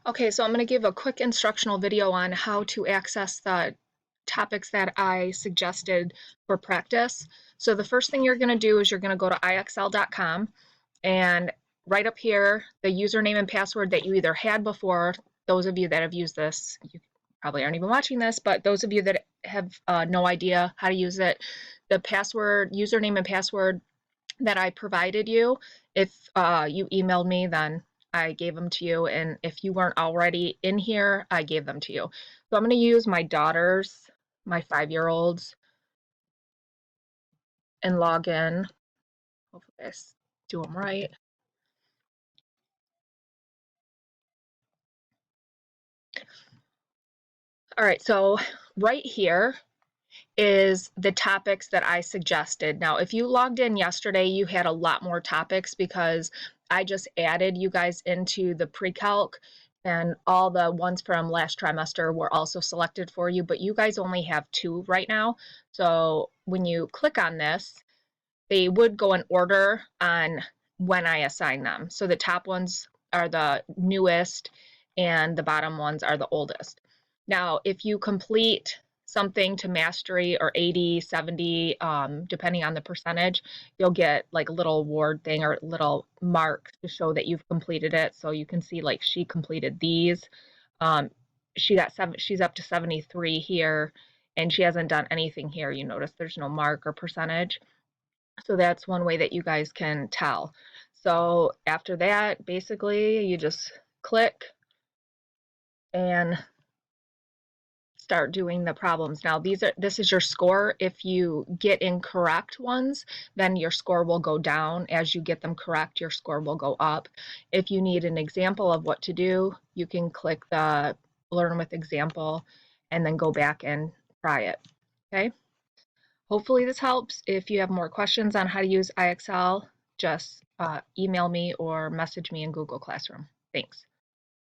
Okay, so I'm going to give a quick instructional video on how to access the topics that I suggested for practice. So the first thing you're going to do is you're going to go to IXL.com, and right up here, the username and password that you either had before. Those of you that have used this, you probably aren't even watching this, but those of you that have no idea how to use it, the username and password that I provided you. If you emailed me, then I gave them to you. And if you weren't already in here, I gave them to you. So I'm going to use my daughter's, my 5-year-old's, and log in. Hopefully I do them right. All right, so right here is the topics that I suggested. Now, if you logged in yesterday, you had a lot more topics because I just added you guys into the pre-calc, and all the ones from last trimester were also selected for you, but you guys only have 2 right now. So when you click on this, they would go in order on when I assign them. So the top ones are the newest and the bottom ones are the oldest. Now, if you complete something to mastery or 80, 70, depending on the percentage, you'll get like a little award thing or little mark to show that you've completed it. So you can see like she completed these. Um, she's up to 73 here, and she hasn't done anything here. You notice there's no mark or percentage. So that's one way that you guys can tell. So after that, basically you just click and start doing the problems. Now this is your score. If you get incorrect ones, then your score will go down. As you get them correct, your score will go up. If you need an example of what to do, you can click the learn with example and then go back and try it. Okay? Hopefully this helps. If you have more questions on how to use IXL, just email me or message me in Google Classroom. Thanks.